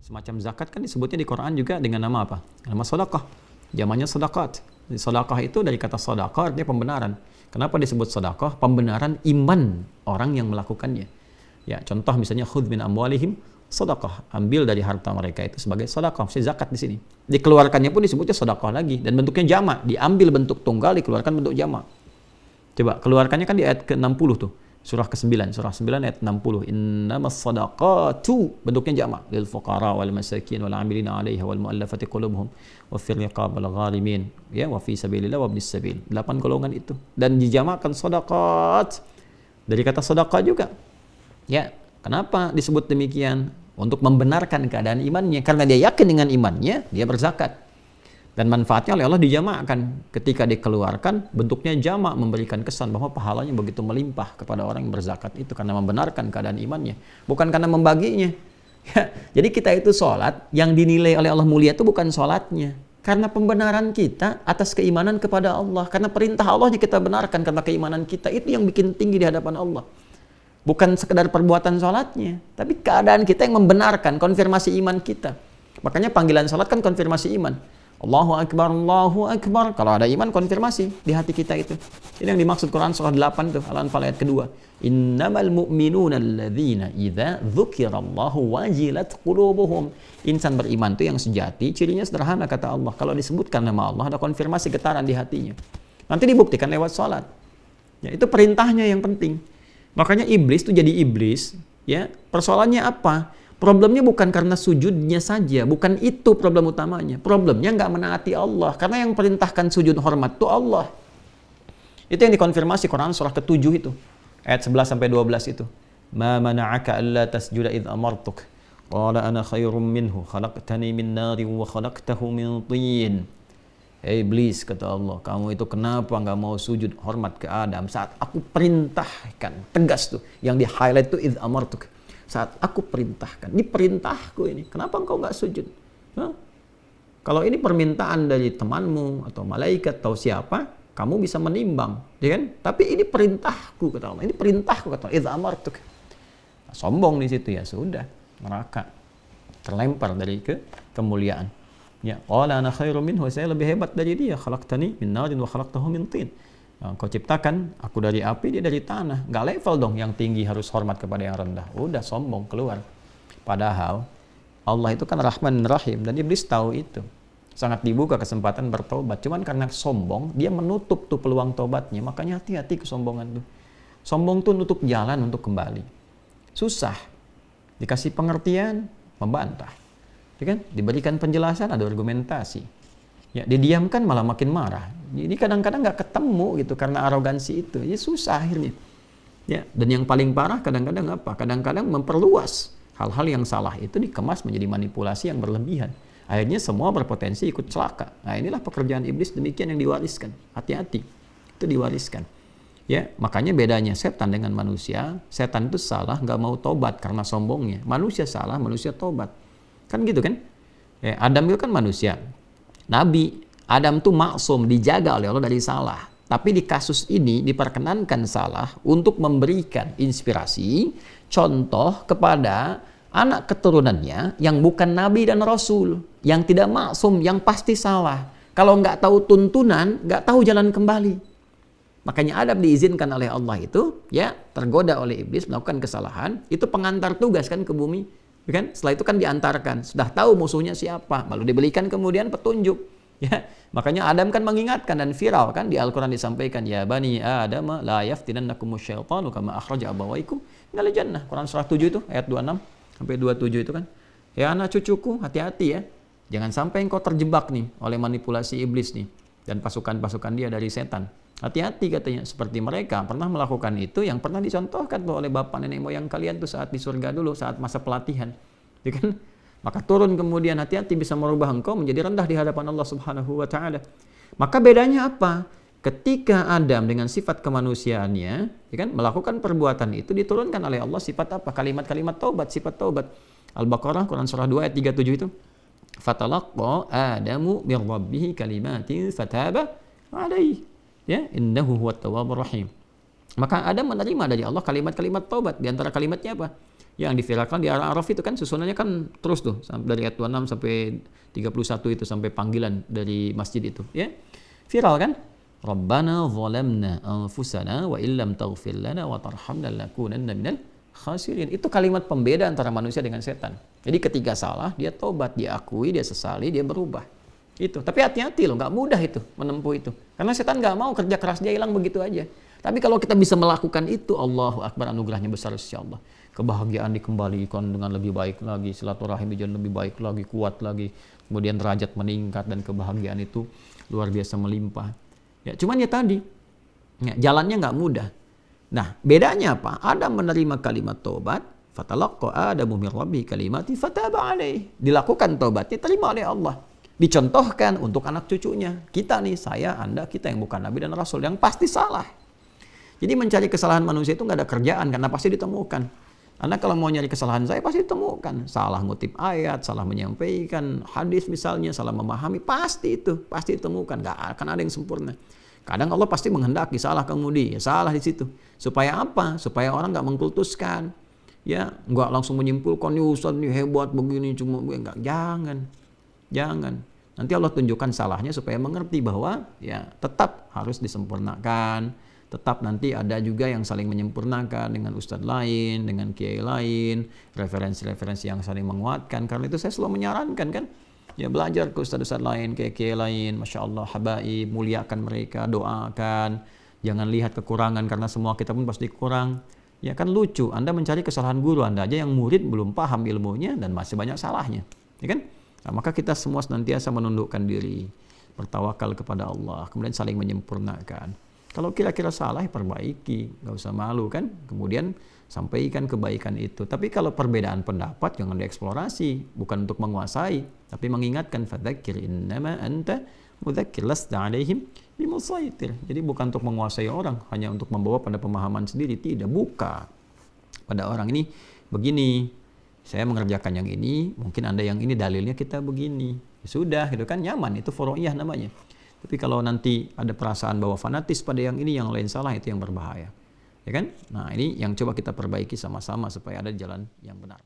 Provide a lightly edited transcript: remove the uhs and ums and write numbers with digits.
Semacam zakat kan disebutnya di Quran juga dengan nama apa? Nama sedekah. Jamannya sedekah. Sedekah itu dari kata sedekah artinya pembenaran. Kenapa disebut sedekah? Pembenaran iman orang yang melakukannya. Ya, contoh misalnya khudz min amwalihim sedekah, ambil dari harta mereka itu sebagai sedekah, maksudnya zakat di sini. Dikeluarkannya pun disebutnya sedekah lagi dan bentuknya jamak, diambil bentuk tunggal, dikeluarkan bentuk jamak. Coba keluarkannya kan di ayat ke-60 tuh. Surah ke-9, surah 9 ayat 60. Innamas sadaqatu, bentuknya jamak, lil fuqara wal masakin wal 'amilina 'alaiha wal mu'allafati qulubuhum wa fil riqab wal gharimin, ya, wa fi sabilillah wa ibnis sabil. 8 golongan itu dan dijamakkan sadaqat dari kata sedekah juga. Ya, kenapa disebut demikian? Untuk membenarkan keadaan imannya, karena dia yakin dengan imannya, dia berzakat. Dan manfaatnya oleh Allah dijamakkan. Ketika dikeluarkan, bentuknya jamak, memberikan kesan bahwa pahalanya begitu melimpah kepada orang yang berzakat itu karena membenarkan keadaan imannya, bukan karena membaginya. Ya, jadi kita itu sholat, yang dinilai oleh Allah mulia itu bukan sholatnya, karena pembenaran kita atas keimanan kepada Allah. Karena perintah Allahnya kita benarkan karena keimanan kita, itu yang bikin tinggi di hadapan Allah. Bukan sekedar perbuatan sholatnya, tapi keadaan kita yang membenarkan, konfirmasi iman kita. Makanya panggilan sholat kan konfirmasi iman. Allahu Akbar, Allahu Akbar. Kalau ada iman, konfirmasi di hati kita itu. Ini yang dimaksud Quran surah 8 tuh, Al-Anfal ayat kedua. Innamal mu'minuna alladzina idza dzukirallahu wajilat qulubuhum. Insan beriman itu yang sejati, cirinya sederhana kata Allah. Kalau disebutkan nama Allah, ada konfirmasi getaran di hatinya. Nanti dibuktikan lewat sholat. Ya, itu perintahnya yang penting. Makanya iblis tuh jadi iblis, ya. Persoalannya apa? Problemnya bukan karena sujudnya saja, bukan itu problem utamanya. Problemnya nggak menaati Allah, karena yang perintahkan sujud hormat itu Allah. Itu yang dikonfirmasi Quran surah ke-7 itu, ayat 11 sampai 12 itu. Ma mana'aka alla tasjuda idh amartuk. Qala ana khairum minhu, khalaqtani min narin wa khalaqtahu min tin. Hei iblis, kata Allah, kamu itu kenapa nggak mau sujud hormat ke Adam saat aku perintahkan? Tegas tuh, yang di highlight tuh idh amartuk. Saat aku perintahkan, ini perintahku ini, kenapa engkau nggak sujud? Hah? Kalau ini permintaan dari temanmu atau malaikat atau siapa, kamu bisa menimbang, ya kan? Tapi ini perintahku, kata Allah. Ini perintahku, kata Allah. Idza amartuk. Nah, sombong di situ, ya sudah, neraka, terlempar dari kemuliaan. Ya, qala ana khairum minhu, saya lebih hebat dari dia. Khalaqtani min narin wa khalaqtahu min tin. Kau ciptakan, aku dari api, dia dari tanah. Nggak level dong, yang tinggi harus hormat kepada yang rendah. Udah sombong, keluar. Padahal Allah itu kan Rahman Rahim, dan iblis tahu itu. Sangat dibuka kesempatan bertobat. Cuman karena sombong, dia menutup tuh peluang tobatnya. Makanya hati-hati kesombongan tuh. Sombong tuh nutup jalan untuk kembali. Susah. Dikasih pengertian, membantah. Ya kan? Diberikan penjelasan, ada argumentasi. Ya, didiamkan malah makin marah. Jadi kadang-kadang nggak ketemu gitu karena arogansi itu. Ya susah akhirnya. Ya, dan yang paling parah kadang-kadang apa? Kadang-kadang memperluas hal-hal yang salah itu dikemas menjadi manipulasi yang berlebihan. Akhirnya semua berpotensi ikut celaka. Nah, inilah pekerjaan iblis demikian yang diwariskan. Hati-hati. Itu diwariskan. Ya, makanya bedanya setan dengan manusia. Setan itu salah, nggak mau tobat karena sombongnya. Manusia salah, manusia tobat. Kan gitu kan? Ya, Adam itu kan manusia. Nabi Adam tuh maksum, dijaga oleh Allah dari salah. Tapi di kasus ini diperkenankan salah untuk memberikan inspirasi, contoh kepada anak keturunannya yang bukan Nabi dan Rasul, yang tidak maksum, yang pasti salah. Kalau nggak tahu tuntunan, nggak tahu jalan kembali. Makanya Adam diizinkan oleh Allah itu, ya, tergoda oleh iblis melakukan kesalahan, itu pengantar tugas kan ke bumi. Kan? Setelah itu kan diantarkan, sudah tahu musuhnya siapa, lalu diberikan kemudian petunjuk. Ya, makanya Adam kan mengingatkan, dan viral kan di Al-Quran disampaikan, ya bani Adam la yaftinannakumus syaitanu kama akhraja abawaikum minal jannah. Quran surah 7 itu ayat 26 sampai 27 itu kan. Ya anak cucuku, hati-hati ya. Jangan sampai engkau terjebak nih oleh manipulasi iblis nih dan pasukan-pasukan dia dari setan. Hati-hati katanya, seperti mereka pernah melakukan itu yang pernah dicontohkan tuh oleh bapak nenek moyang kalian tuh saat di surga dulu, saat masa pelatihan. Ya kan? Maka turun kemudian, hati-hati bisa merubah engkau menjadi rendah di hadapan Allah Subhanahu wa taala. Maka bedanya apa? Ketika Adam dengan sifat kemanusiaannya, ya kan, melakukan perbuatan itu, diturunkan oleh Allah sifat apa? Kalimat-kalimat taubat, sifat taubat. Al-Baqarah Quran surah 2 ayat 37 itu. Fatalaqqa Adamu mir rabbih kalimatin fataba alaihi. Ya, innahu huwat tawwabur rahim. Maka Adam menerima dari Allah kalimat-kalimat taubat. Di antara kalimatnya apa? Yang diviralkan di Araf itu kan susunannya kan terus tuh dari ayat 26 sampai 31 itu sampai panggilan dari masjid itu, ya. Viral kan? Rabbana zalamna anfusana wa illam taghfir lana wa tarhamna lanakunanna minal khasirin. Itu kalimat pembeda antara manusia dengan setan. Jadi ketika salah, dia tobat, dia akui, dia sesali, dia berubah. Itu. Tapi hati-hati loh, nggak mudah itu menempuh itu. Karena setan nggak mau kerja keras dia hilang begitu aja. Tapi kalau kita bisa melakukan itu, Allahu Akbar, anugerahnya besar insyaallah. Kebahagiaan dikembalikan dengan lebih baik lagi, silaturahim jadi lebih baik lagi, kuat lagi, kemudian derajat meningkat dan kebahagiaan itu luar biasa melimpah. Ya, cuman ya tadi, ya, jalannya nggak mudah. Nah, bedanya apa? Adam menerima kalimat taubat, fatalaqqa Adamu min rabbi kalimati fataba alaih. Dilakukan taubatnya, terima oleh Allah. Dicontohkan untuk anak cucunya. Kita nih, saya, Anda, kita yang bukan Nabi dan Rasul, yang pasti salah. Jadi mencari kesalahan manusia itu nggak ada kerjaan, karena pasti ditemukan. Anda kalau mau nyari kesalahan saya pasti ditemukan. Salah ngutip ayat, salah menyampaikan hadis misalnya, salah memahami, pasti itu, pasti ditemukan. Nggak akan ada yang sempurna. Kadang Allah pasti menghendaki salah kemudi, ya salah di situ. Supaya apa? Supaya orang nggak mengkultuskan, ya nggak langsung menyimpulkan nih Ustaz nih hebat begini cuma nggak, jangan. Nanti Allah tunjukkan salahnya supaya mengerti bahwa ya tetap harus disempurnakan. Tetap nanti ada juga yang saling menyempurnakan dengan ustadz lain, dengan kiai lain, referensi-referensi yang saling menguatkan. Karena itu saya selalu menyarankan kan, ya belajar ke ustadz-ustadz lain, kiai-kiai lain, Masya Allah, habaib, muliakan mereka, doakan. Jangan lihat kekurangan karena semua kita pun pasti kurang. Ya kan lucu, Anda mencari kesalahan guru Anda aja yang murid belum paham ilmunya dan masih banyak salahnya. Ya kan? Nah, maka kita semua senantiasa menundukkan diri, bertawakal kepada Allah, kemudian saling menyempurnakan. Kalau kira-kira salah, perbaiki, nggak usah malu kan. Kemudian sampaikan kebaikan itu. Tapi kalau perbedaan pendapat jangan dieksplorasi, bukan untuk menguasai, tapi mengingatkan fadzakir innama anta mudzakir lasta 'alaihim bimusaitir. Jadi bukan untuk menguasai orang, hanya untuk membawa pada pemahaman sendiri, tidak, buka pada orang ini begini. Saya mengerjakan yang ini, mungkin Anda yang ini dalilnya kita begini. Ya sudah, gitu kan, nyaman, itu furu'iyah namanya. Tapi kalau nanti ada perasaan bahwa fanatis pada yang ini, yang lain salah, itu yang berbahaya. Ya kan? Nah, ini yang coba kita perbaiki sama-sama supaya ada jalan yang benar.